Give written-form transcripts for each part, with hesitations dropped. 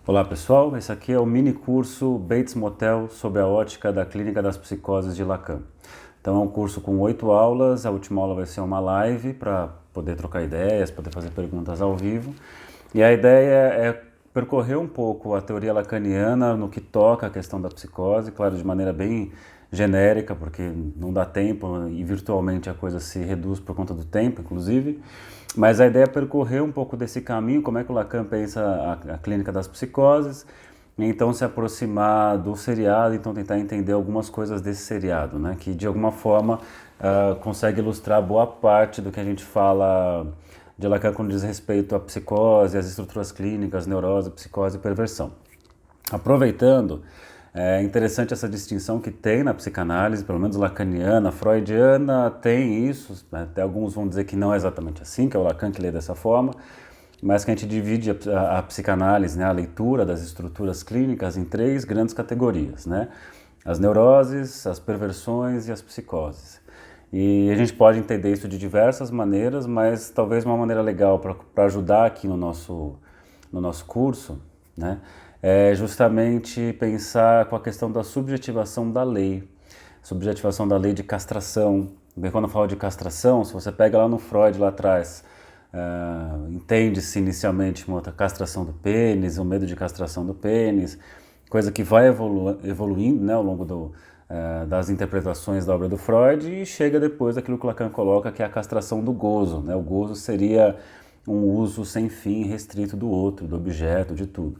Olá pessoal, esse aqui é o mini curso Bates Motel sobre a ótica da clínica das psicoses de Lacan. Então é um curso com 8 aulas, a última aula vai ser uma live para poder trocar ideias, poder fazer perguntas ao vivo. E a ideia é percorrer um pouco a teoria lacaniana no que toca a questão da psicose, claro, de maneira bem genérica, porque não dá tempo e virtualmente a coisa se reduz por conta do tempo, inclusive. Mas a ideia é percorrer um pouco desse caminho, como é que o Lacan pensa a clínica das psicoses, e então se aproximar do seriado, então tentar entender algumas coisas desse seriado, né, que de alguma forma consegue ilustrar boa parte do que a gente fala de Lacan quando diz respeito à psicose, às estruturas clínicas, neurose, psicose e perversão. Aproveitando, é interessante essa distinção que tem na psicanálise, pelo menos lacaniana, freudiana tem isso, até alguns vão dizer que não é exatamente assim, que é o Lacan que lê dessa forma, mas que a gente divide a psicanálise, né, a leitura das estruturas clínicas em 3 grandes categorias, né? As neuroses, as perversões e as psicoses. E a gente pode entender isso de diversas maneiras, mas talvez uma maneira legal para ajudar aqui no nosso curso, né, é justamente pensar com a questão da subjetivação da lei. Subjetivação da lei de castração. Bem, quando eu falo de castração, se você pega lá no Freud, lá atrás, entende-se inicialmente uma castração do pênis, o medo de castração do pênis, coisa que vai evoluindo, né, ao longo das interpretações da obra do Freud, e chega depois daquilo que o Lacan coloca, que é a castração do gozo, né? O gozo seria um uso sem fim restrito do outro, do objeto, de tudo.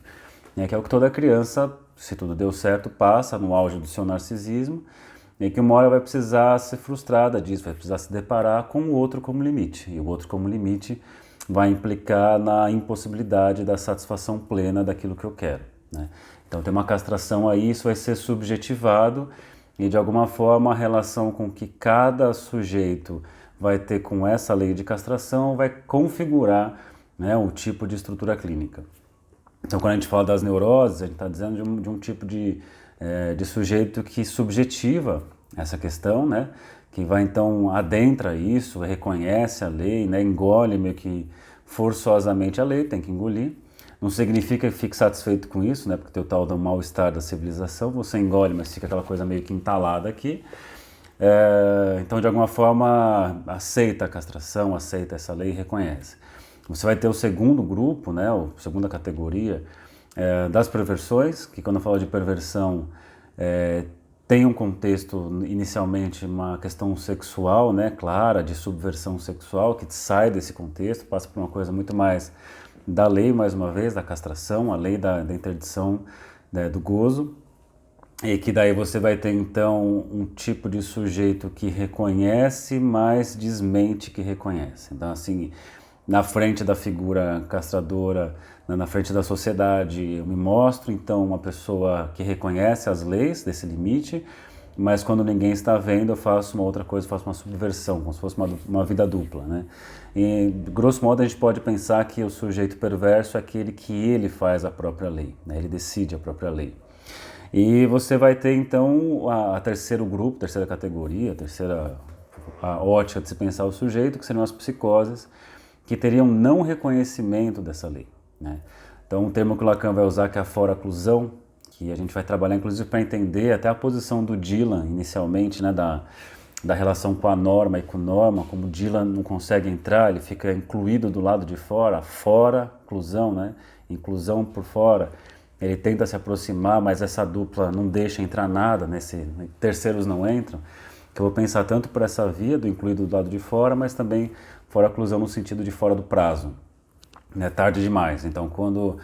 Que é o que toda criança, se tudo deu certo, passa no auge do seu narcisismo, e que uma hora vai precisar ser frustrada disso, vai precisar se deparar com o outro como limite. E o outro como limite vai implicar na impossibilidade da satisfação plena daquilo que eu quero, né? Então tem uma castração aí, isso vai ser subjetivado, e de alguma forma a relação com que cada sujeito vai ter com essa lei de castração vai configurar, né, um tipo de estrutura clínica. Então, quando a gente fala das neuroses, a gente está dizendo de um tipo de sujeito que subjetiva essa questão, né? Que vai então adentra isso, reconhece a lei, né? Engole meio que forçosamente a lei, tem que engolir. Não significa que fique satisfeito com isso, né? Porque tem o tal do mal-estar da civilização, você engole, mas fica aquela coisa meio que entalada aqui. Então, de alguma forma, aceita a castração, aceita essa lei e reconhece. Você vai ter o segundo grupo, né, a segunda categoria das perversões, que quando eu falo de perversão tem um contexto, inicialmente, uma questão sexual, né, clara, de subversão sexual, que sai desse contexto, passa por uma coisa muito mais da lei, mais uma vez, da castração, a lei da interdição, né, do gozo, e que daí você vai ter, então, um tipo de sujeito que reconhece, mas desmente que reconhece. Então, assim, na frente da figura castradora, na frente da sociedade, eu me mostro, então, uma pessoa que reconhece as leis desse limite, mas quando ninguém está vendo, eu faço uma outra coisa, faço uma subversão, como se fosse uma vida dupla, né? E, grosso modo, a gente pode pensar que o sujeito perverso é aquele que ele faz a própria lei, né? Ele decide a própria lei. E você vai ter, então, a terceiro grupo, terceira categoria, a ótica de se pensar o sujeito, que seriam as psicoses, que teriam não reconhecimento dessa lei, né? Então, um termo que o Lacan vai usar, que é a fora-oclusão, que a gente vai trabalhar, inclusive, para entender até a posição do Dylan, inicialmente, né, da relação com a norma e com norma, como o Dylan não consegue entrar, ele fica incluído do lado de fora, fora-oclusão, né, inclusão por fora. Ele tenta se aproximar, mas essa dupla não deixa entrar nada, terceiros não entram, que eu vou pensar tanto por essa via do incluído do lado de fora, mas também fora-oclusão no sentido de fora do prazo, né, tarde demais. Então, quando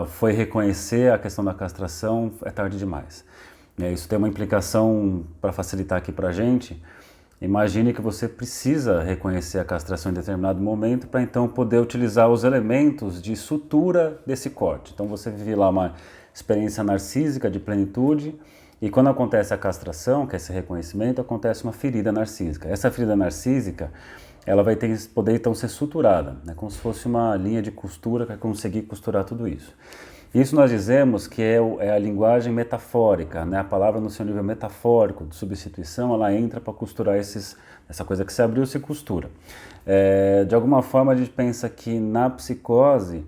foi reconhecer a questão da castração, é tarde demais. Isso tem uma implicação, para facilitar aqui para a gente. Imagine que você precisa reconhecer a castração em determinado momento para então poder utilizar os elementos de sutura desse corte. Então você vive lá uma experiência narcísica de plenitude, e quando acontece a castração, que é esse reconhecimento, acontece uma ferida narcísica. Essa ferida narcísica, ela vai poder então ser suturada, né? Como se fosse uma linha de costura para conseguir costurar tudo isso. Isso nós dizemos que é a linguagem metafórica, né? A palavra no seu nível metafórico de substituição, ela entra para costurar essa coisa que se abriu se costura. De alguma forma a gente pensa que na psicose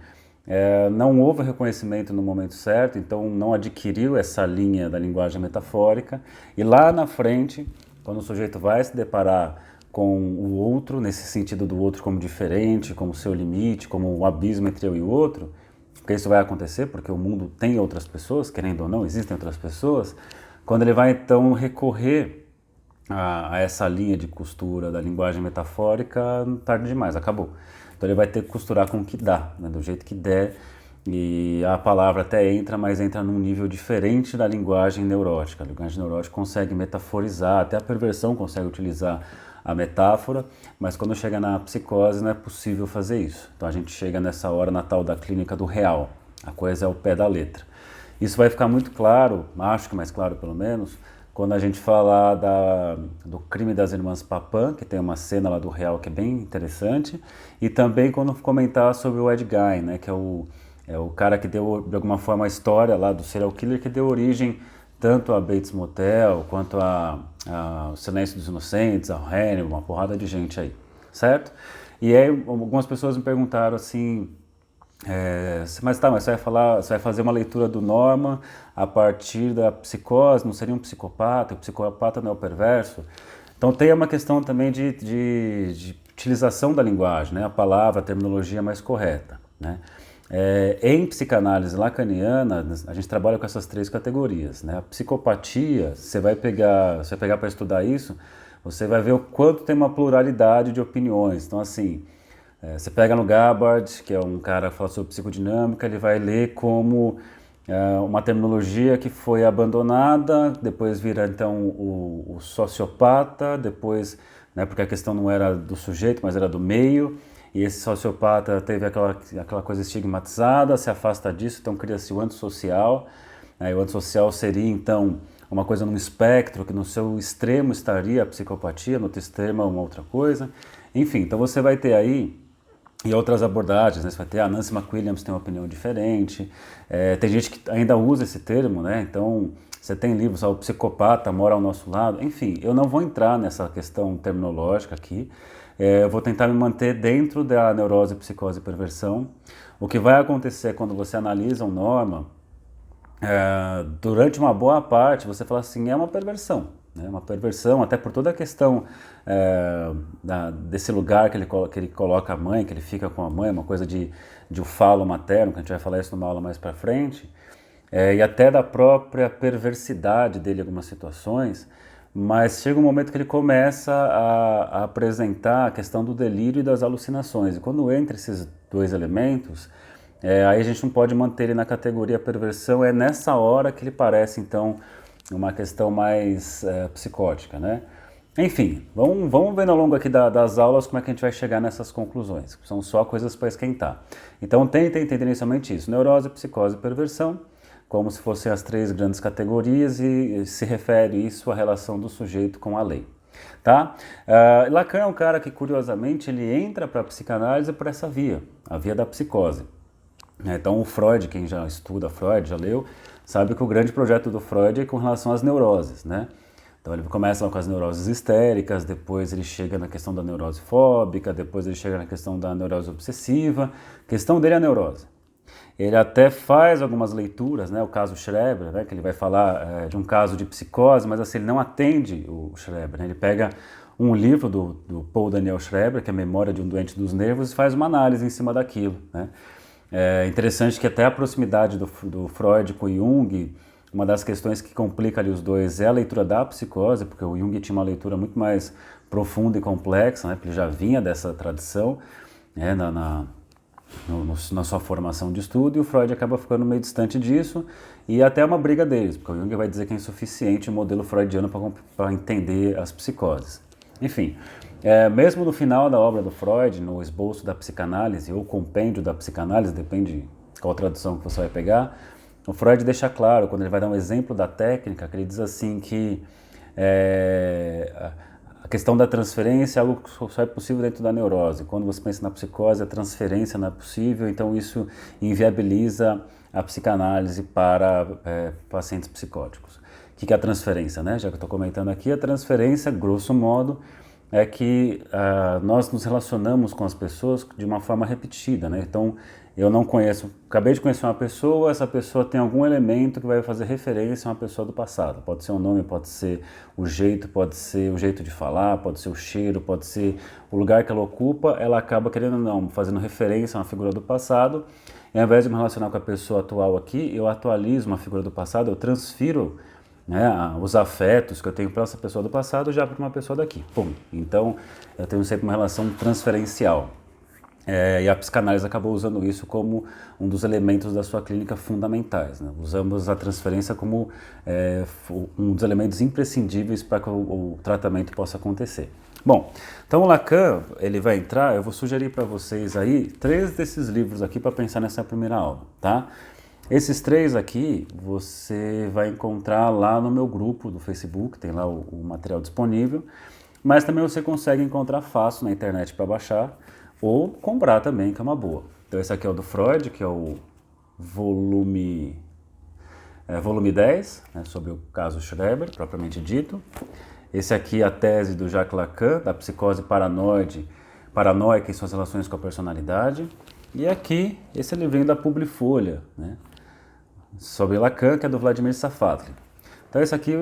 não houve reconhecimento no momento certo, então não adquiriu essa linha da linguagem metafórica, e lá na frente, quando o sujeito vai se deparar com o outro, nesse sentido do outro como diferente, como seu limite, como um abismo entre eu e o outro, porque isso vai acontecer, porque o mundo tem outras pessoas, querendo ou não, existem outras pessoas, quando ele vai então recorrer a essa linha de costura da linguagem metafórica, tarde demais, acabou. Então ele vai ter que costurar com o que dá, né, do jeito que der, e a palavra até entra, mas entra num nível diferente da linguagem neurótica. A linguagem neurótica consegue metaforizar, até a perversão consegue utilizar a metáfora, mas quando chega na psicose não é possível fazer isso. Então a gente chega nessa hora na tal da clínica do real, a coisa é o pé da letra. Isso vai ficar muito claro, acho que mais claro pelo menos, quando a gente falar do crime das irmãs Papin, que tem uma cena lá do real que é bem interessante, e também quando comentar sobre o Ed Gein, né, que é o cara que deu, de alguma forma, a história lá do serial killer que deu origem tanto a Bates Motel, quanto a Silêncio dos Inocentes, ao Hannibal, uma porrada de gente aí, certo? E aí algumas pessoas me perguntaram assim, mas você vai fazer uma leitura do Norman a partir da psicose, não seria um psicopata, o psicopata não é o perverso? Então tem uma questão também de utilização da linguagem, né? A palavra, a terminologia mais correta, né? Em psicanálise lacaniana, a gente trabalha com essas três categorias, né? A psicopatia, você vai pegar para estudar isso, você vai ver o quanto tem uma pluralidade de opiniões. Então, assim, você pega no Gabbard, que é um cara que fala sobre psicodinâmica, ele vai ler como uma terminologia que foi abandonada, depois vira então o sociopata, depois, né, porque a questão não era do sujeito, mas era do meio, e esse sociopata teve aquela coisa estigmatizada, se afasta disso, então cria-se o antissocial, né, e o antissocial seria então uma coisa num espectro, que no seu extremo estaria a psicopatia, no outro extremo uma outra coisa, enfim, então você vai ter aí e outras abordagens, né? Você vai ter a Nancy McWilliams tem uma opinião diferente, tem gente que ainda usa esse termo, né? Então você tem livros, o psicopata mora ao nosso lado, enfim, eu não vou entrar nessa questão terminológica aqui, eu vou tentar me manter dentro da neurose, psicose e perversão. O que vai acontecer quando você analisa um Norman, durante uma boa parte você fala assim, é uma perversão, né? Uma perversão, até por toda a questão desse lugar que ele coloca a mãe, que ele fica com a mãe, uma coisa de o falo materno, que a gente vai falar isso numa aula mais para frente, e até da própria perversidade dele em algumas situações, mas chega um momento que ele começa a apresentar a questão do delírio e das alucinações, e quando entra esses dois elementos, aí a gente não pode manter ele na categoria perversão, é nessa hora que ele parece então uma questão mais psicótica, né? Enfim, vamos vendo ao longo aqui das aulas como é que a gente vai chegar nessas conclusões, são só coisas para esquentar. Então tentem entender inicialmente isso, neurose, psicose e perversão, como se fossem as três grandes categorias e se refere isso à relação do sujeito com a lei. Tá? Lacan é um cara que, curiosamente, ele entra para a psicanálise por essa via, a via da psicose. Então o Freud, quem já estuda Freud, já leu, sabe que o grande projeto do Freud é com relação às neuroses, né? Então ele começa com as neuroses histéricas, depois ele chega na questão da neurose fóbica, depois ele chega na questão da neurose obsessiva. A questão dele é a neurose. Ele até faz algumas leituras, né? O caso Schreber, né? Que ele vai falar de um caso de psicose, mas assim, ele não atende o Schreber, né? Ele pega um livro do Paul Daniel Schreber, que é a Memória de um Doente dos Nervos, e faz uma análise em cima daquilo, né? É interessante que até a proximidade do Freud com o Jung, uma das questões que complica ali os dois é a leitura da psicose, porque o Jung tinha uma leitura muito mais profunda e complexa, né, porque ele já vinha dessa tradição, né, na sua formação de estudo, e o Freud acaba ficando meio distante disso, e até uma briga deles, porque o Jung vai dizer que é insuficiente o modelo freudiano para entender as psicoses. Enfim, mesmo no final da obra do Freud, no esboço da psicanálise, ou compêndio da psicanálise, depende qual tradução que você vai pegar, o Freud deixa claro, quando ele vai dar um exemplo da técnica, que ele diz assim que a questão da transferência é algo que só é possível dentro da neurose. Quando você pensa na psicose, a transferência não é possível, então isso inviabiliza a psicanálise para pacientes psicóticos. O que é a transferência, né? Já que eu estou comentando aqui, a transferência, grosso modo, é que nós nos relacionamos com as pessoas de uma forma repetida, né? Então, eu não conheço, acabei de conhecer uma pessoa, essa pessoa tem algum elemento que vai fazer referência a uma pessoa do passado. Pode ser o nome, pode ser o jeito, pode ser o jeito de falar, pode ser o cheiro, pode ser o lugar que ela ocupa, ela acaba querendo ou não, fazendo referência a uma figura do passado. E ao invés de me relacionar com a pessoa atual aqui, eu atualizo uma figura do passado, eu transfiro, né, os afetos que eu tenho para essa pessoa do passado já para uma pessoa daqui. Pum. Então, eu tenho sempre uma relação transferencial. E a psicanálise acabou usando isso como um dos elementos da sua clínica fundamentais, né? Usamos a transferência como um dos elementos imprescindíveis para que o tratamento possa acontecer. Bom, então o Lacan, ele vai entrar, eu vou sugerir para vocês aí 3 desses livros aqui para pensar nessa primeira aula, tá? Esses 3 aqui você vai encontrar lá no meu grupo do Facebook, tem lá o material disponível, mas também você consegue encontrar fácil na internet para baixar, ou comprar também, que é uma boa. Então esse aqui é o do Freud, que é o volume 10, né, sobre o caso Schreber, propriamente dito. Esse aqui é a tese do Jacques Lacan, da psicose paranoica e suas relações com a personalidade. E aqui, esse livrinho da Publifolha, né, sobre Lacan, que é do Vladimir Safatli. Então esse aqui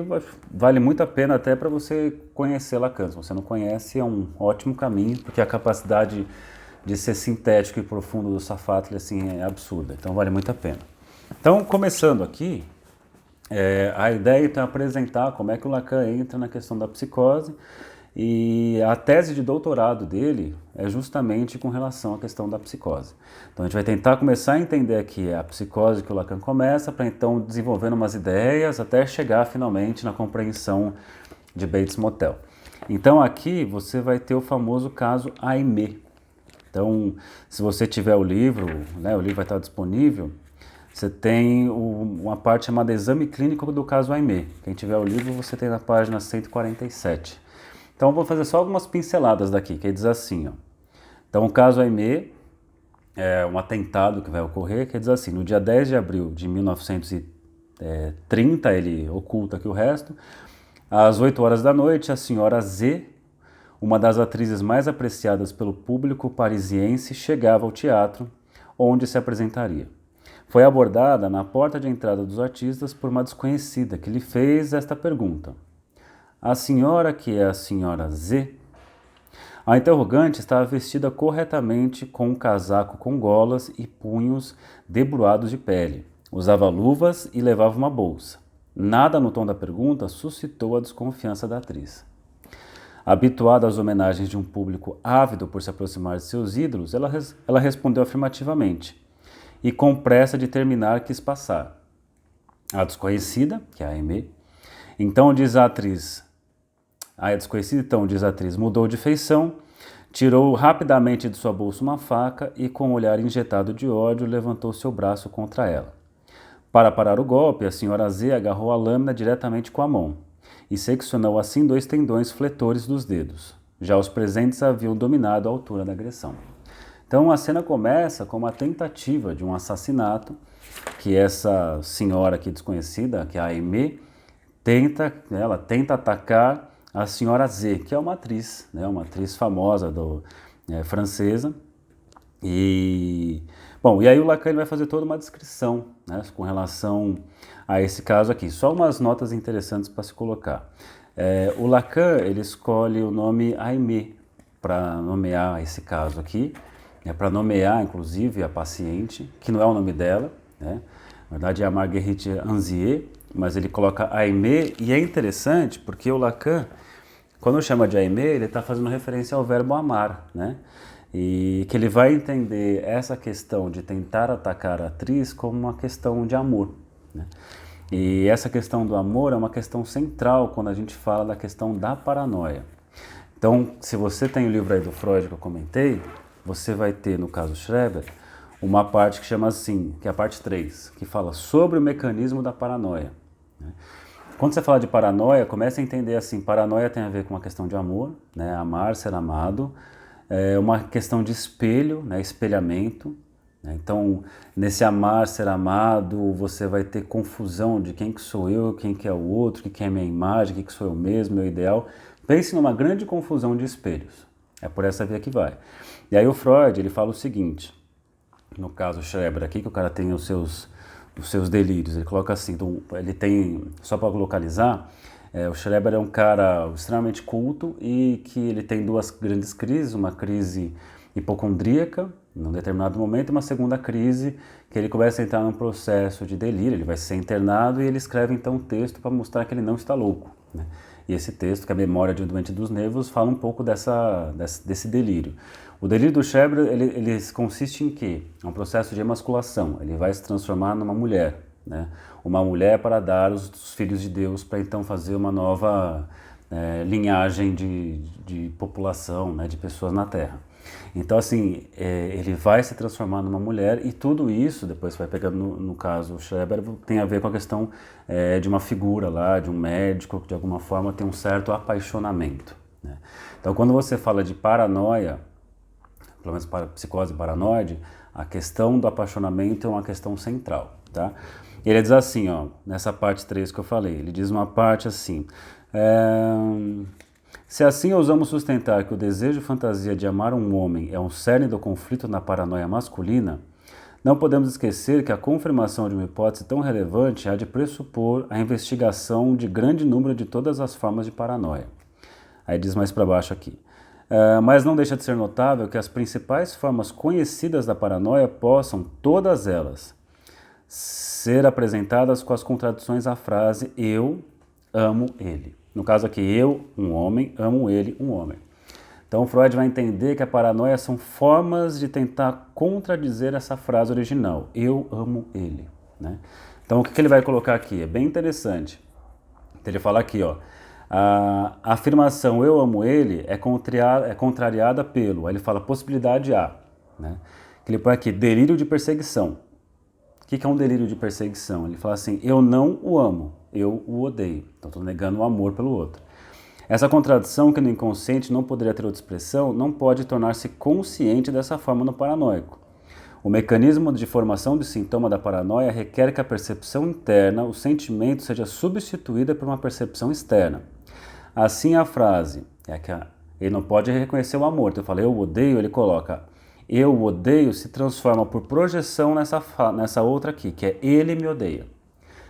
vale muito a pena até para você conhecer Lacan. Se você não conhece, é um ótimo caminho, porque a capacidade de ser sintético e profundo do Safatli assim, é absurda. Então vale muito a pena. Então, começando aqui, a ideia então, é apresentar como é que o Lacan entra na questão da psicose, e a tese de doutorado dele é justamente com relação à questão da psicose. Então a gente vai tentar começar a entender aqui a psicose que o Lacan começa, para então desenvolvendo umas ideias até chegar finalmente na compreensão de Bates Motel. Então aqui você vai ter o famoso caso Aimé. Então se você tiver o livro, né, o livro vai estar disponível, você tem uma parte chamada Exame Clínico do caso Aimé. Quem tiver o livro você tem na página 147. Então eu vou fazer só algumas pinceladas daqui, que diz assim, ó. Então o caso Aimé é um atentado que vai ocorrer, que diz assim, no dia 10 de abril de 1930, ele oculta aqui o resto, às 8 horas da noite, a senhora Z, uma das atrizes mais apreciadas pelo público parisiense, chegava ao teatro, onde se apresentaria. Foi abordada na porta de entrada dos artistas por uma desconhecida, que lhe fez esta pergunta. A senhora que é a senhora Z? A interrogante estava vestida corretamente com um casaco com golas e punhos debruados de pele. Usava luvas e levava uma bolsa. Nada no tom da pergunta suscitou a desconfiança da atriz. Habituada às homenagens de um público ávido por se aproximar de seus ídolos, ela respondeu afirmativamente e com pressa de terminar quis passar. A desconhecida, que é a Aimé, então diz a atriz, mudou de feição, tirou rapidamente de sua bolsa uma faca e, com um olhar injetado de ódio, levantou seu braço contra ela. Para parar o golpe, a senhora Z agarrou a lâmina diretamente com a mão e seccionou assim 2 tendões fletores dos dedos. Já os presentes haviam dominado a altura da agressão. Então a cena começa com uma tentativa de um assassinato, que essa senhora aqui desconhecida, que é a Aimé, tenta atacar a senhora Z, que é uma atriz, né, uma atriz famosa francesa. E aí o Lacan vai fazer toda uma descrição, né, com relação a esse caso aqui. Só umas notas interessantes para se colocar. O Lacan ele escolhe o nome Aimé para nomear esse caso aqui, para nomear inclusive a paciente, que não é o nome dela, né? Na verdade é a Marguerite Anzier, mas ele coloca Aimé, e é interessante porque o Lacan, quando chama de Aimé, ele está fazendo referência ao verbo amar, né? E que ele vai entender essa questão de tentar atacar a atriz como uma questão de amor, né? E essa questão do amor é uma questão central quando a gente fala da questão da paranoia. Então, se você tem o livro aí do Freud que eu comentei, você vai ter, no caso Schreber, uma parte que chama assim, que é a parte 3, que fala sobre o mecanismo da paranoia, né? Quando você fala de paranoia, comece a entender assim, paranoia tem a ver com uma questão de amor, né? Amar, ser amado, uma questão de espelho, né? Espelhamento, né? Então, nesse amar, ser amado, você vai ter confusão de quem que sou eu, quem que é o outro, quem que é minha imagem, quem que sou eu mesmo, meu ideal. Pense numa grande confusão de espelhos. É por essa via que vai. E aí o Freud, ele fala o seguinte, no caso o Schreber aqui, que o cara tem os seus delírios, ele coloca assim, então, ele tem, só para localizar, o Schreber é um cara extremamente culto e que ele tem duas grandes crises, uma crise hipocondríaca, num determinado momento, e uma segunda crise que ele começa a entrar num processo de delírio, ele vai ser internado e ele escreve então um texto para mostrar que ele não está louco, né? E esse texto, que é a Memória de um Doente dos Nervos, fala um pouco desse delírio. O delírio do Schreber, ele consiste em quê? É um processo de emasculação, ele vai se transformar numa mulher, né? Uma mulher para dar os filhos de Deus, para então fazer uma nova linhagem de população, né, de pessoas na Terra. Então, assim, ele vai se transformar numa mulher e tudo isso, depois vai pegando no caso o Schreber, tem a ver com a questão de uma figura lá, de um médico que de alguma forma tem um certo apaixonamento, né? Então, quando você fala de paranoia, pelo menos para psicose paranoide, a questão do apaixonamento é uma questão central, tá? E ele diz assim, ó, nessa parte 3 que eu falei, ele diz uma parte assim, se assim ousamos sustentar que o desejo e fantasia de amar um homem é um cerne do conflito na paranoia masculina, não podemos esquecer que a confirmação de uma hipótese tão relevante há de pressupor a investigação de grande número de todas as formas de paranoia. Aí diz mais para baixo aqui. Mas não deixa de ser notável que as principais formas conhecidas da paranoia possam, todas elas, ser apresentadas com as contradições à frase eu amo ele. No caso aqui, eu, um homem, amo ele, um homem. Então Freud vai entender que a paranoia são formas de tentar contradizer essa frase original, eu amo ele, né? Então o que ele vai colocar aqui? É bem interessante. Então, ele fala aqui, ó, a afirmação eu amo ele é contrariada pelo, aí ele fala possibilidade A, né? Ele põe aqui delírio de perseguição. O que é um delírio de perseguição? Ele fala assim, eu não o amo, eu o odeio. Então estou negando o amor pelo outro. Essa contradição, que no inconsciente não poderia ter outra expressão, não pode tornar-se consciente dessa forma no paranoico. O mecanismo de formação de sintoma da paranoia requer que a percepção interna, o sentimento, seja substituída por uma percepção externa. Assim a frase, ele não pode reconhecer o amor, então eu falo eu odeio, ele coloca eu odeio se transforma por projeção nessa outra aqui, que é ele me odeia.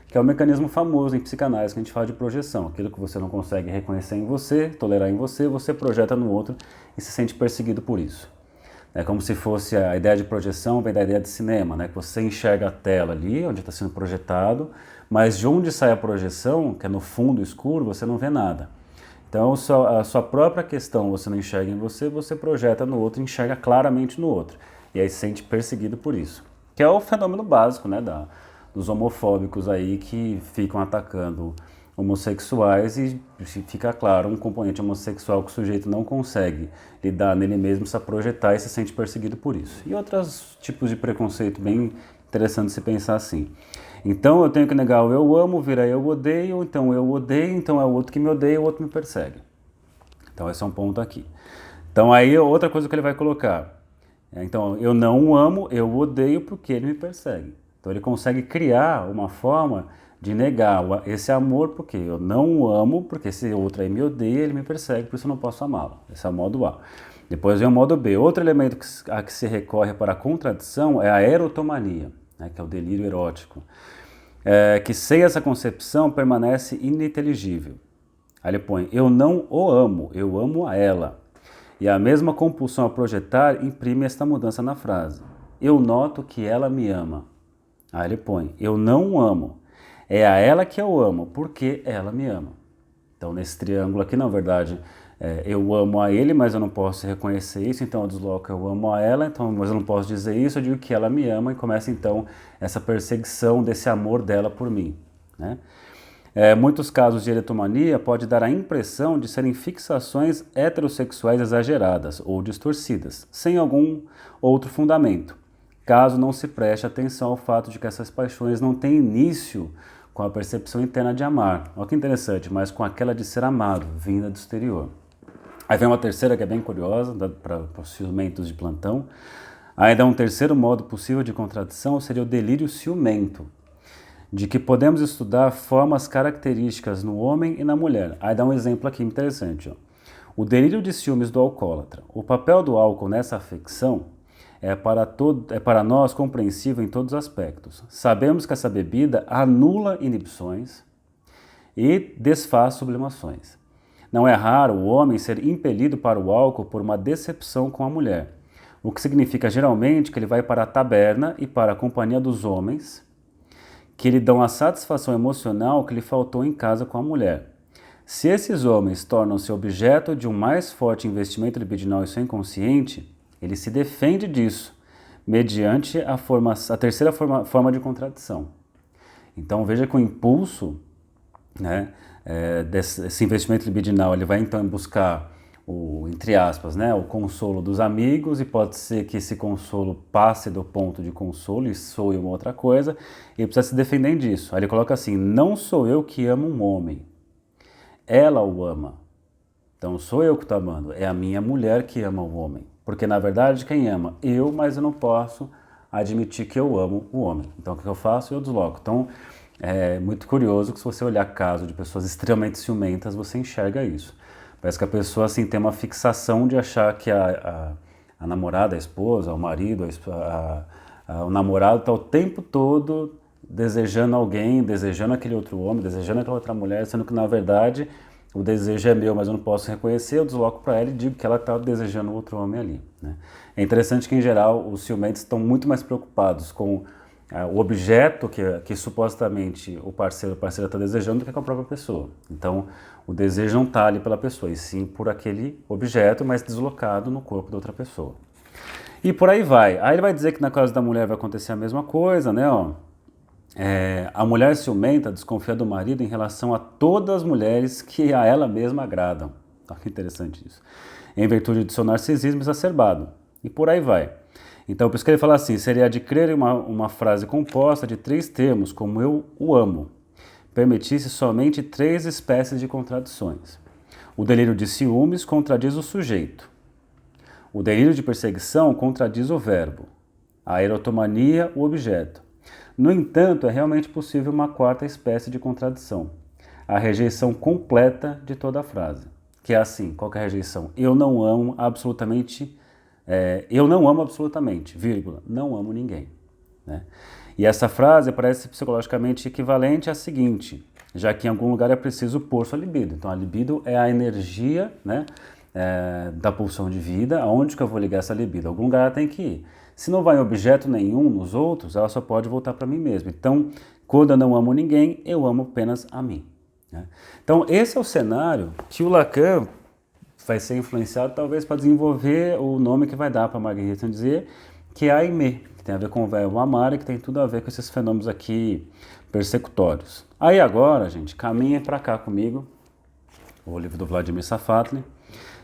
Que é um mecanismo famoso em psicanálise que a gente fala de projeção. Aquilo que você não consegue reconhecer em você, tolerar em você, você projeta no outro e se sente perseguido por isso. É como se fosse a ideia de projeção, vem da ideia de cinema, né? Que você enxerga a tela ali, onde está sendo projetado, mas de onde sai a projeção, que é no fundo escuro, você não vê nada. Então, a sua própria questão você não enxerga em você, você projeta no outro, enxerga claramente no outro. E aí se sente perseguido por isso. Que é o fenômeno básico, né, dos homofóbicos aí que ficam atacando homossexuais e fica claro um componente homossexual que o sujeito não consegue lidar nele mesmo, se projetar e se sente perseguido por isso. E outros tipos de preconceito bem interessante se pensar assim. Então eu tenho que negar o eu amo, vira eu odeio, então eu odeio, então é o outro que me odeia, o outro me persegue. Então esse é um ponto aqui. Então aí outra coisa que ele vai colocar. Então eu não o amo, eu odeio porque ele me persegue. Então ele consegue criar uma forma de negar esse amor porque eu não o amo, porque esse outro aí me odeia, ele me persegue, por isso eu não posso amá-lo. Esse é o modo A. Depois vem o modo B. Outro elemento a que se recorre para a contradição é a erotomania, né, que é o delírio erótico, que sem essa concepção permanece ininteligível. Aí ele põe, eu não o amo, eu amo a ela. E a mesma compulsão a projetar imprime esta mudança na frase. Eu noto que ela me ama. Aí ele põe, eu não o amo, é a ela que eu amo, porque ela me ama. Então nesse triângulo aqui, na verdade, eu amo a ele, mas eu não posso reconhecer isso, então eu desloco eu amo a ela, então, mas eu não posso dizer isso, eu digo que ela me ama e começa então essa perseguição desse amor dela por mim, né? Muitos casos de erotomania pode dar a impressão de serem fixações heterossexuais exageradas ou distorcidas, sem algum outro fundamento, caso não se preste atenção ao fato de que essas paixões não têm início com a percepção interna de amar, olha que interessante, mas com aquela de ser amado, vinda do exterior. Aí vem uma terceira que é bem curiosa, para os ciumentos de plantão. Ainda um terceiro modo possível de contradição seria o delírio ciumento, de que podemos estudar formas características no homem e na mulher. Aí dá um exemplo aqui interessante. Ó. O delírio de ciúmes do alcoólatra. O papel do álcool nessa afecção é para nós compreensível em todos os aspectos. Sabemos que essa bebida anula inibições e desfaz sublimações. Não é raro o homem ser impelido para o álcool por uma decepção com a mulher, o que significa geralmente que ele vai para a taberna e para a companhia dos homens, que lhe dão a satisfação emocional que lhe faltou em casa com a mulher. Se esses homens tornam-se objeto de um mais forte investimento libidinal em seu inconsciente, ele se defende disso, mediante a terceira forma de contradição. Então veja que o impulso, né, desse investimento libidinal, ele vai então buscar entre aspas, né, o consolo dos amigos, e pode ser que esse consolo passe do ponto de consolo e soe uma outra coisa, e ele precisa se defender disso. Aí ele coloca assim: não sou eu que amo um homem, ela o ama. Então sou eu que estou amando, é a minha mulher que ama o homem. Porque na verdade quem ama? Eu, mas eu não posso admitir que eu amo o homem. Então o que eu faço? Eu desloco. Então é muito curioso que se você olhar caso de pessoas extremamente ciumentas, você enxerga isso. Parece que a pessoa assim, tem uma fixação de achar que a namorada, a esposa, o marido, o namorado está o tempo todo desejando alguém, desejando aquele outro homem, desejando aquela outra mulher, sendo que na verdade o desejo é meu, mas eu não posso reconhecer, eu desloco para ela e digo que ela está desejando outro homem ali, né? É interessante que, em geral, os ciumentos estão muito mais preocupados com o objeto que supostamente o parceiro ou a parceira está desejando do que com a própria pessoa. Então, o desejo não está ali pela pessoa, e sim por aquele objeto, mas deslocado no corpo da outra pessoa. E por aí vai. Aí ele vai dizer que na casa da mulher vai acontecer a mesma coisa, né? A mulher ciumenta desconfia do marido em relação a todas as mulheres que a ela mesma agradam. Olha que interessante isso. Em virtude do seu narcisismo exacerbado. E por aí vai. Então, por isso que ele fala assim: seria de crer em uma frase composta de 3 termos, como eu o amo, permitisse somente 3 espécies de contradições. O delírio de ciúmes contradiz o sujeito. O delírio de perseguição contradiz o verbo. A erotomania, o objeto. No entanto, é realmente possível uma 4ª espécie de contradição: a rejeição completa de toda a frase. Que é assim: qual que é a rejeição? Eu não amo absolutamente, vírgula, não amo ninguém, né? E essa frase parece psicologicamente equivalente à seguinte: já que em algum lugar é preciso pôr sua libido. Então a libido é a energia, né, da pulsão de vida. Aonde que eu vou ligar essa libido? Algum lugar ela tem que ir. Se não vai em objeto nenhum nos outros, ela só pode voltar para mim mesma. Então, quando eu não amo ninguém, eu amo apenas a mim, né? Então, esse é o cenário que o Lacan vai ser influenciado, talvez, para desenvolver o nome que vai dar para Marguerite dizer, que é Aimé, que tem a ver com o verbo amar e que tem tudo a ver com esses fenômenos aqui persecutórios. Aí agora, gente, caminha para cá comigo, o livro do Vladimir Safatli.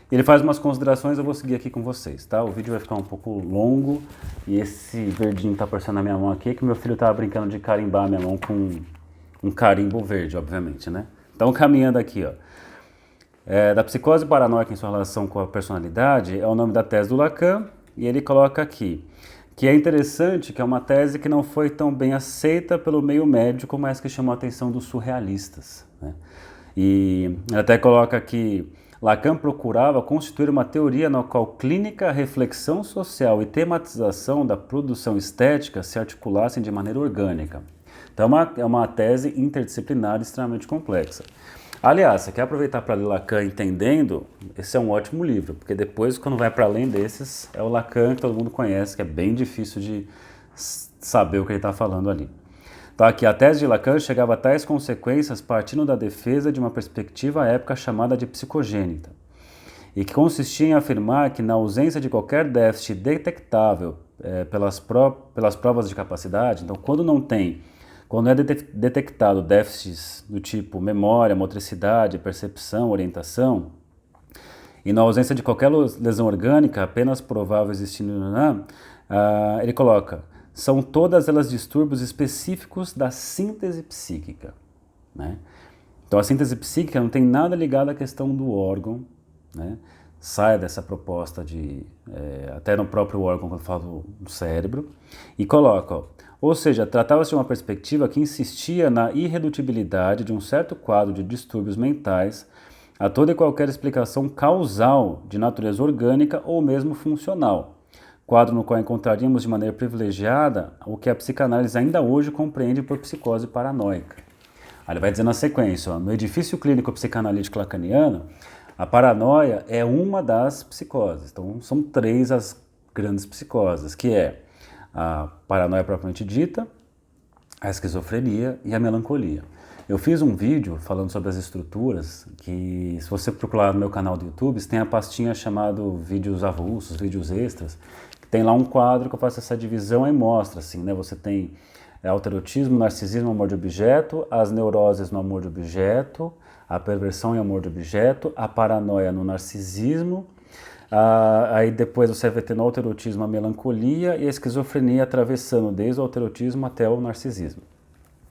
Ele faz umas considerações, eu vou seguir aqui com vocês, tá? O vídeo vai ficar um pouco longo e esse verdinho tá aparecendo na minha mão aqui, que meu filho tava brincando de carimbar a minha mão com um carimbo verde, obviamente, né? Então, caminhando aqui, ó. Da psicose paranoica em sua relação com a personalidade é o nome da tese do Lacan, e ele coloca aqui que é interessante que é uma tese que não foi tão bem aceita pelo meio médico, mas que chamou a atenção dos surrealistas, né? E ele até coloca que Lacan procurava constituir uma teoria na qual clínica, reflexão social e tematização da produção estética se articulassem de maneira orgânica. Então é uma tese interdisciplinar extremamente complexa. Aliás, você quer aproveitar para ler Lacan entendendo? Esse é um ótimo livro, porque depois, quando vai para além desses, é o Lacan que todo mundo conhece, que é bem difícil de saber o que ele está falando ali. Então aqui, a tese de Lacan chegava a tais consequências partindo da defesa de uma perspectiva à época chamada de psicogênita, e que consistia em afirmar que na ausência de qualquer déficit detectável pelas provas de capacidade, então quando é detectado déficits do tipo memória, motricidade, percepção, orientação, e na ausência de qualquer lesão orgânica apenas provável existindo, ele coloca: são todas elas distúrbios específicos da síntese psíquica, né? Então a síntese psíquica não tem nada ligado à questão do órgão, né? Sai dessa proposta até no próprio órgão, quando falo do cérebro, e coloca, ó, ou seja, tratava-se de uma perspectiva que insistia na irredutibilidade de um certo quadro de distúrbios mentais a toda e qualquer explicação causal de natureza orgânica ou mesmo funcional, quadro no qual encontraríamos de maneira privilegiada o que a psicanálise ainda hoje compreende por psicose paranoica. Aí ele vai dizer na sequência, ó, no edifício clínico psicanalítico lacaniano, a paranoia é uma das psicoses. Então, são 3 as grandes psicoses, que é a paranoia propriamente dita, a esquizofrenia e a melancolia. Eu fiz um vídeo falando sobre as estruturas, que se você procurar no meu canal do YouTube, tem a pastinha chamada vídeos avulsos, vídeos extras, que tem lá um quadro que eu faço essa divisão e mostra, assim, né? Você tem alterotismo, narcisismo, amor de objeto, as neuroses no amor de objeto, a perversão e amor de objeto, a paranoia no narcisismo, aí depois você vai ter no alterotismo a melancolia e a esquizofrenia atravessando desde o alterotismo até o narcisismo.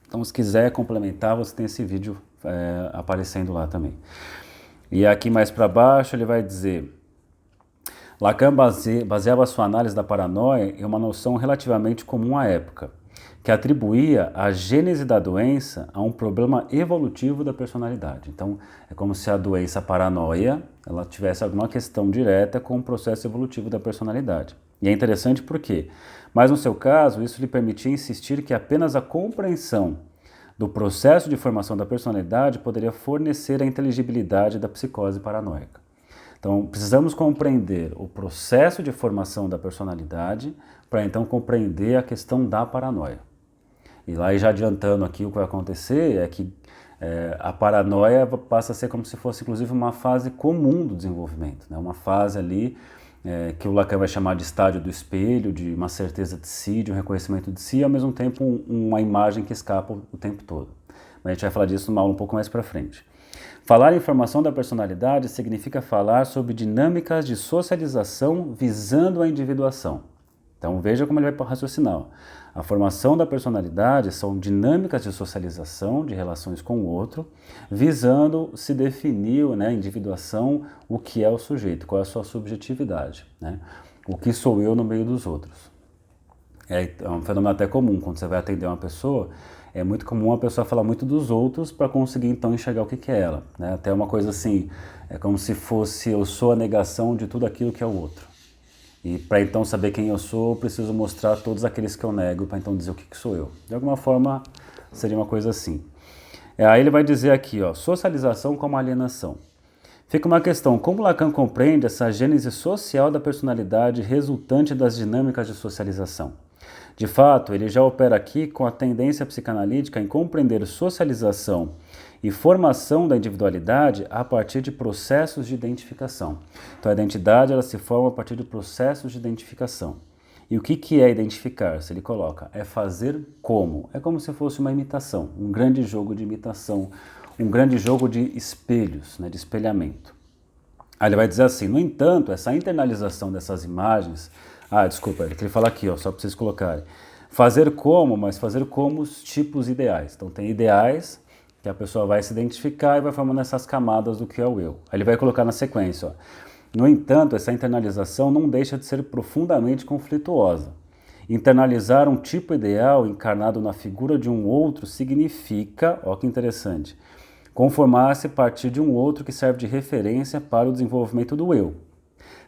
Então, se quiser complementar, você tem esse vídeo aparecendo lá também. E aqui mais para baixo ele vai dizer: Lacan baseava sua análise da paranoia em uma noção relativamente comum à época, que atribuía a gênese da doença a um problema evolutivo da personalidade. Então, é como se a doença paranoia ela tivesse alguma questão direta com o processo evolutivo da personalidade. E é interessante porque, mas no seu caso, isso lhe permitia insistir que apenas a compreensão do processo de formação da personalidade poderia fornecer a inteligibilidade da psicose paranoica. Então, precisamos compreender o processo de formação da personalidade para então compreender a questão da paranoia. E lá, já adiantando aqui, o que vai acontecer é que a paranoia passa a ser como se fosse, inclusive, uma fase comum do desenvolvimento, né? Uma fase ali que o Lacan vai chamar de estádio do espelho, de uma certeza de si, de um reconhecimento de si, e ao mesmo tempo uma imagem que escapa o tempo todo. Mas a gente vai falar disso numa aula um pouco mais para frente. Falar em formação da personalidade significa falar sobre dinâmicas de socialização visando a individuação. Então veja como ele vai raciocinar. A formação da personalidade são dinâmicas de socialização, de relações com o outro, visando se definir, né, individuação, o que é o sujeito, qual é a sua subjetividade, né? O que sou eu no meio dos outros. É um fenômeno até comum, quando você vai atender uma pessoa, é muito comum a pessoa falar muito dos outros para conseguir então enxergar o que é ela, né? Até uma coisa assim, é como se fosse eu sou a negação de tudo aquilo que é o outro. E para então saber quem eu sou, eu preciso mostrar todos aqueles que eu nego para então dizer o que sou eu. De alguma forma, seria uma coisa assim. Aí ele vai dizer aqui, ó, socialização como alienação. Fica uma questão, como Lacan compreende essa gênese social da personalidade resultante das dinâmicas de socialização? De fato, ele já opera aqui com a tendência psicanalítica em compreender socialização e formação da individualidade a partir de processos de identificação. Então, a identidade ela se forma a partir de processos de identificação. E o que é identificar-se? Ele coloca, é fazer como. É como se fosse uma imitação, um grande jogo de imitação, um grande jogo de espelhos, né, de espelhamento. Aí ele vai dizer assim, no entanto, essa internalização dessas imagens... desculpa, ele fala aqui, ó, só para vocês colocarem. Fazer como, mas fazer como os tipos ideais. Então, tem ideais que a pessoa vai se identificar e vai formando essas camadas do que é o eu. Aí ele vai colocar na sequência, ó. No entanto, essa internalização não deixa de ser profundamente conflituosa. Internalizar um tipo ideal encarnado na figura de um outro significa, ó que interessante, conformar-se a partir de um outro que serve de referência para o desenvolvimento do eu.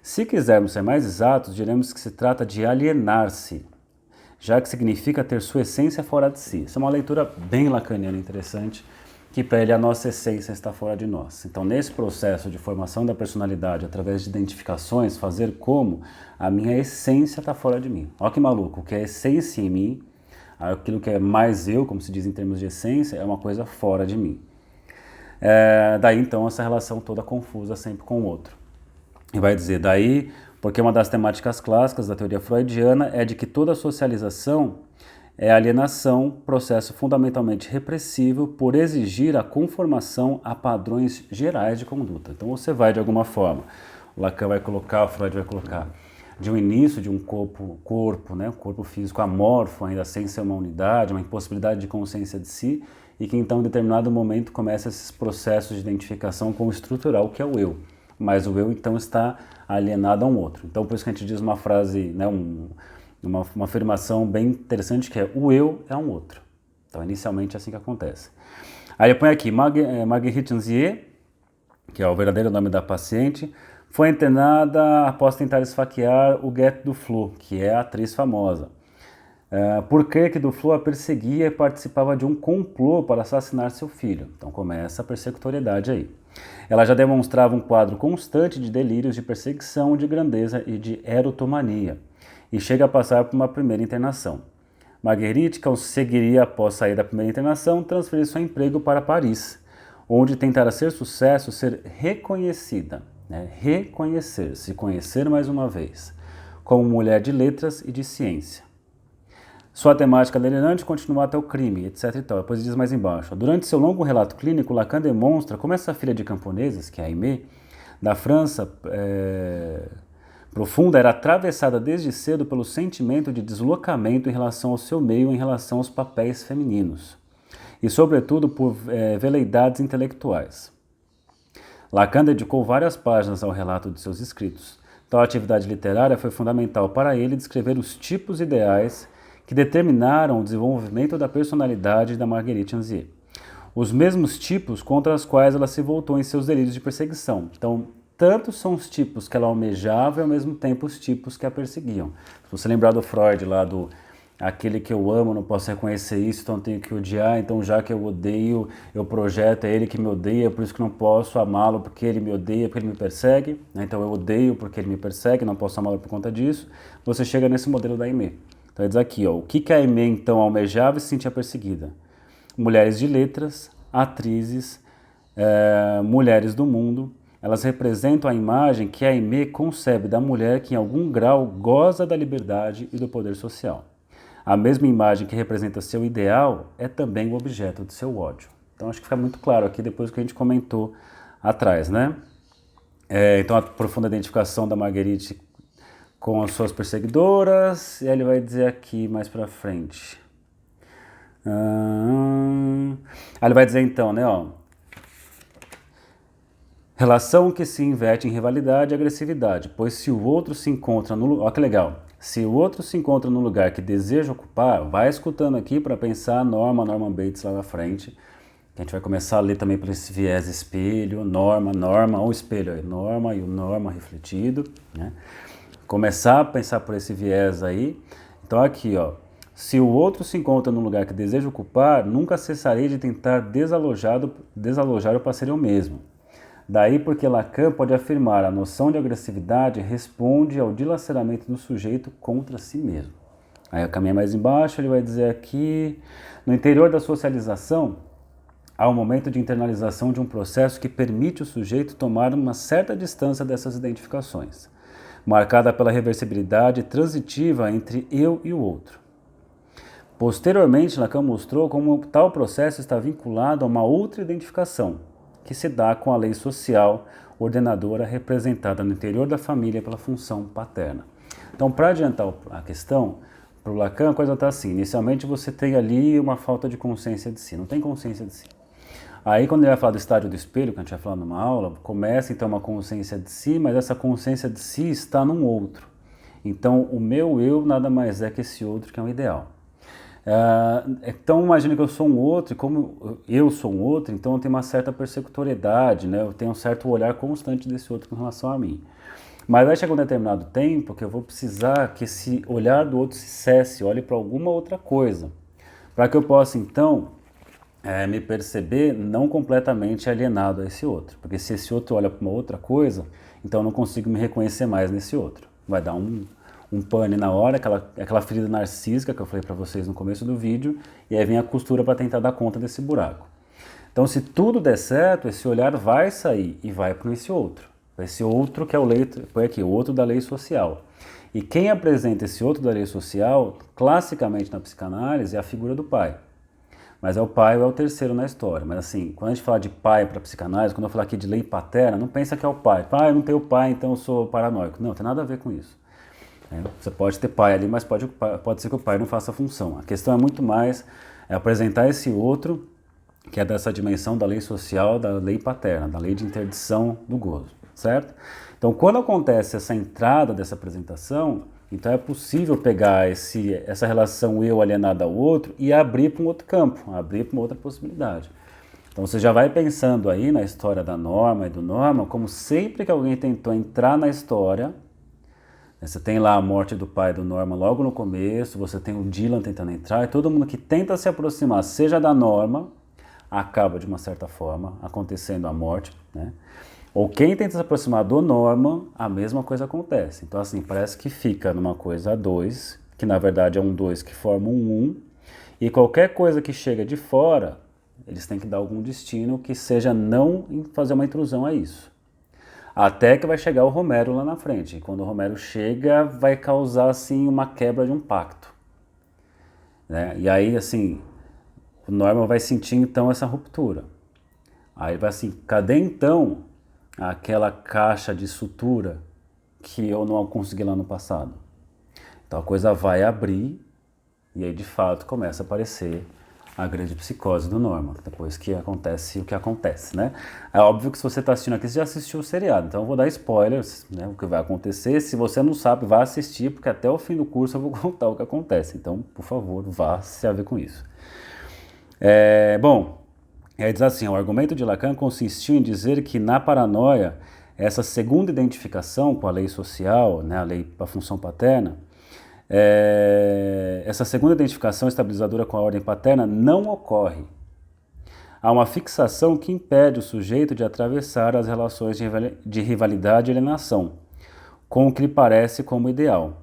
Se quisermos ser mais exatos, diremos que se trata de alienar-se, já que significa ter sua essência fora de si. Isso é uma leitura bem lacaniana interessante, que para ele a nossa essência está fora de nós. Então, nesse processo de formação da personalidade, através de identificações, fazer como a minha essência está fora de mim. Olha que maluco, o que é essência em mim, aquilo que é mais eu, como se diz em termos de essência, é uma coisa fora de mim. Daí, então, essa relação toda confusa sempre com o outro. E vai dizer, daí, porque uma das temáticas clássicas da teoria freudiana é de que toda socialização é alienação, processo fundamentalmente repressivo por exigir a conformação a padrões gerais de conduta. Então você vai de alguma forma, o Lacan vai colocar, o Freud vai colocar, de um início de um corpo, né, um corpo físico amorfo, ainda sem ser uma unidade, uma impossibilidade de consciência de si, e que então em determinado momento começa esses processos de identificação com o estrutural, que é o eu. Mas o eu então está alienado a um outro. Então por isso que a gente diz uma frase, né, uma afirmação bem interessante que é o eu é um outro. Então inicialmente é assim que acontece. Aí eu ponho aqui Marguerite Anzier, que é o verdadeiro nome da paciente, Foi internada após tentar esfaquear o Guet Duflo, que é a atriz famosa, por crer que Duflo a perseguia e participava de um complô para assassinar seu filho. Então começa a persecutoriedade aí. Ela já demonstrava um quadro constante de delírios de perseguição, de grandeza e de erotomania, e chega a passar por uma primeira internação. Marguerite conseguiria, após sair da primeira internação, transferir seu emprego para Paris, onde tentara ser sucesso, ser reconhecida, reconhecer, se conhecer mais uma vez, como mulher de letras e de ciência. Sua temática delirante continua até o crime, etc. e tal. Depois diz mais embaixo. Durante seu longo relato clínico, Lacan demonstra como essa filha de camponeses, que é a Aimée, da França profunda, era atravessada desde cedo pelo sentimento de deslocamento em relação ao seu meio, em relação aos papéis femininos, e sobretudo por veleidades intelectuais. Lacan dedicou várias páginas ao relato de seus escritos. Tal atividade literária foi fundamental para ele descrever os tipos ideais que determinaram o desenvolvimento da personalidade da Marguerite Anzier. Os mesmos tipos contra os quais ela se voltou em seus delírios de perseguição. Então, tanto são os tipos que ela almejava e ao mesmo tempo os tipos que a perseguiam. Se você lembrar do Freud lá do aquele que eu amo, não posso reconhecer isso, então tenho que odiar, então já que eu odeio, eu projeto, é ele que me odeia, por isso que não posso amá-lo porque ele me odeia, porque ele me persegue, então eu odeio porque ele me persegue, não posso amá-lo por conta disso. Você chega nesse modelo da Aimée. Então diz aqui, o que a Aimée então almejava e se sentia perseguida? Mulheres de letras, atrizes, mulheres do mundo, elas representam a imagem que a Aimée concebe da mulher que em algum grau goza da liberdade e do poder social. A mesma imagem que representa seu ideal é também o objeto de seu ódio. Então acho que fica muito claro aqui depois do que a gente comentou atrás, né? Então a profunda identificação da Marguerite com as suas perseguidoras, e ele vai dizer aqui mais pra frente. Ele vai dizer então, né, relação que se inverte em rivalidade e agressividade, pois se o outro se encontra no... Ó que legal. Se o outro se encontra no lugar que deseja ocupar, vai escutando aqui para pensar Norman Bates lá na frente, que a gente vai começar a ler também por esse viés espelho, Norma, o espelho aí, Norma e o Norma refletido, né? Começar a pensar por esse viés aí. Então aqui, se o outro se encontra no lugar que deseja ocupar, nunca cessarei de tentar desalojar o parceiro eu mesmo. Daí porque Lacan pode afirmar a noção de agressividade responde ao dilaceramento do sujeito contra si mesmo. Aí eu caminho mais embaixo, ele vai dizer aqui, no interior da socialização, há um momento de internalização de um processo que permite o sujeito tomar uma certa distância dessas identificações, marcada pela reversibilidade transitiva entre eu e o outro. Posteriormente, Lacan mostrou como tal processo está vinculado a uma outra identificação, que se dá com a lei social ordenadora representada no interior da família pela função paterna. Então, para adiantar a questão, para o Lacan a coisa está assim, inicialmente você tem ali uma falta de consciência de si, não tem consciência de si. Aí quando ele vai falar do estádio do espelho, que a gente vai falar numa aula, começa então uma consciência de si, mas essa consciência de si está num outro. Então o meu eu nada mais é que esse outro que é um ideal. Então imagina que eu sou um outro, e como eu sou um outro, então eu tenho uma certa persecutoriedade, né? Eu tenho um certo olhar constante desse outro com relação a mim. Mas vai chegar um determinado tempo que eu vou precisar que esse olhar do outro se cesse, olhe para alguma outra coisa, para que eu possa então me perceber não completamente alienado a esse outro. Porque se esse outro olha para uma outra coisa, então eu não consigo me reconhecer mais nesse outro. Vai dar um pane na hora, aquela ferida narcísica que eu falei para vocês no começo do vídeo, e aí vem a costura para tentar dar conta desse buraco. Então se tudo der certo, esse olhar vai sair e vai para esse outro. Esse outro que é o outro da lei social. E quem apresenta esse outro da lei social, classicamente na psicanálise, é a figura do pai. Mas é o pai ou é o terceiro na história. Mas assim, quando a gente fala de pai para psicanálise, quando eu falar aqui de lei paterna, não pensa que é o pai. Eu não tenho pai, então eu sou paranoico. Não, tem nada a ver com isso. Você pode ter pai ali, mas pode ser que o pai não faça a função. A questão é muito mais apresentar esse outro, que é dessa dimensão da lei social, da lei paterna, da lei de interdição do gozo, certo? Então, quando acontece essa entrada dessa apresentação, então é possível pegar essa relação eu alienada ao outro e abrir para um outro campo, abrir para uma outra possibilidade. Então você já vai pensando aí na história da Norma e do Norman, como sempre que alguém tentou entrar na história, né, você tem lá a morte do pai do Norman logo no começo, você tem o Dylan tentando entrar, e todo mundo que tenta se aproximar, seja da Norma, acaba de uma certa forma acontecendo a morte, né? Ou quem tenta se aproximar do Norman, a mesma coisa acontece. Então assim, parece que fica numa coisa a dois, que na verdade é um dois que forma um, e qualquer coisa que chega de fora, eles têm que dar algum destino que seja não fazer uma intrusão a isso. Até que vai chegar o Romero lá na frente. E quando o Romero chega, vai causar assim uma quebra de um pacto, né? E aí assim, o Norman vai sentir então essa ruptura. Aí vai assim, cadê então aquela caixa de sutura que eu não consegui lá no passado? Então a coisa vai abrir e aí de fato começa a aparecer a grande psicose do Norman, depois que acontece o que acontece, né? É óbvio que se você está assistindo aqui, você já assistiu o seriado, então eu vou dar spoilers, né, o que vai acontecer. Se você não sabe, vá assistir, porque até o fim do curso eu vou contar o que acontece. Então, por favor, vá se haver com isso. Bom, aí diz assim, o argumento de Lacan consistiu em dizer que na paranoia, essa segunda identificação com a lei social, né, a lei da função paterna, essa segunda identificação estabilizadora com a ordem paterna não ocorre. Há uma fixação que impede o sujeito de atravessar as relações de rivalidade e alienação, com o que lhe parece como ideal.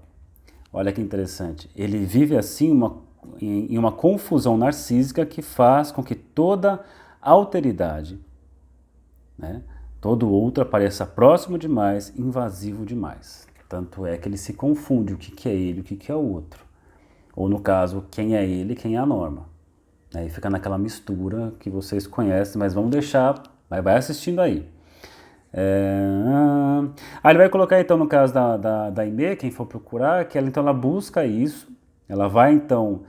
Olha que interessante. Ele vive assim em uma confusão narcísica que faz com que toda alteridade, né, todo outro pareça próximo demais, invasivo demais. Tanto é que ele se confunde o que é ele e o que é o outro. Ou no caso, quem é ele e quem é a Norma. Aí fica naquela mistura que vocês conhecem, mas vamos deixar, vai assistindo aí. Ele vai colocar então no caso da Aimee, quem for procurar, que ela busca isso, ela vai então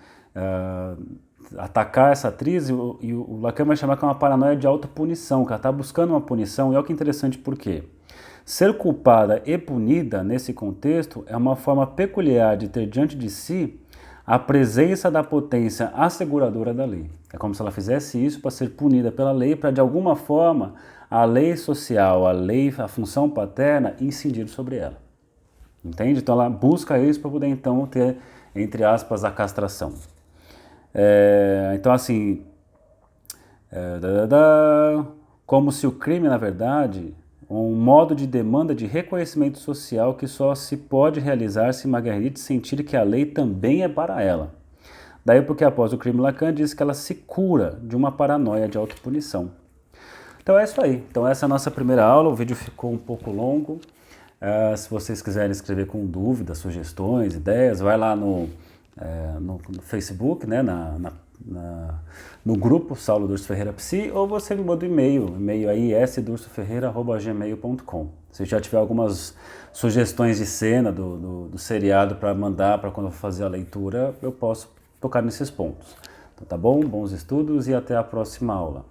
atacar essa atriz e o Lacan vai chamar que é uma paranoia de autopunição, que ela está buscando uma punição, e olha que interessante por quê. Ser culpada e punida, nesse contexto, é uma forma peculiar de ter diante de si a presença da potência asseguradora da lei. É como se ela fizesse isso para ser punida pela lei, para de alguma forma a lei social, a função paterna, incidir sobre ela. Entende? Então ela busca isso para poder então ter, entre aspas, a castração. Então assim, como se o crime, na verdade, um modo de demanda de reconhecimento social que só se pode realizar se Marguerite sentir que a lei também é para ela. Daí porque após o crime Lacan diz que ela se cura de uma paranoia de autopunição. Então é isso aí. Então essa é a nossa primeira aula, o vídeo ficou um pouco longo. Se vocês quiserem escrever com dúvidas, sugestões, ideias, vai lá no Facebook, né, no grupo Saulo Durso Ferreira Psi, ou você me manda um e-mail aí sdursoferreira@gmail.com. Se já tiver algumas sugestões de cena do seriado para mandar para quando eu for fazer a leitura, eu posso tocar nesses pontos. Então tá bom? Bons estudos e até a próxima aula.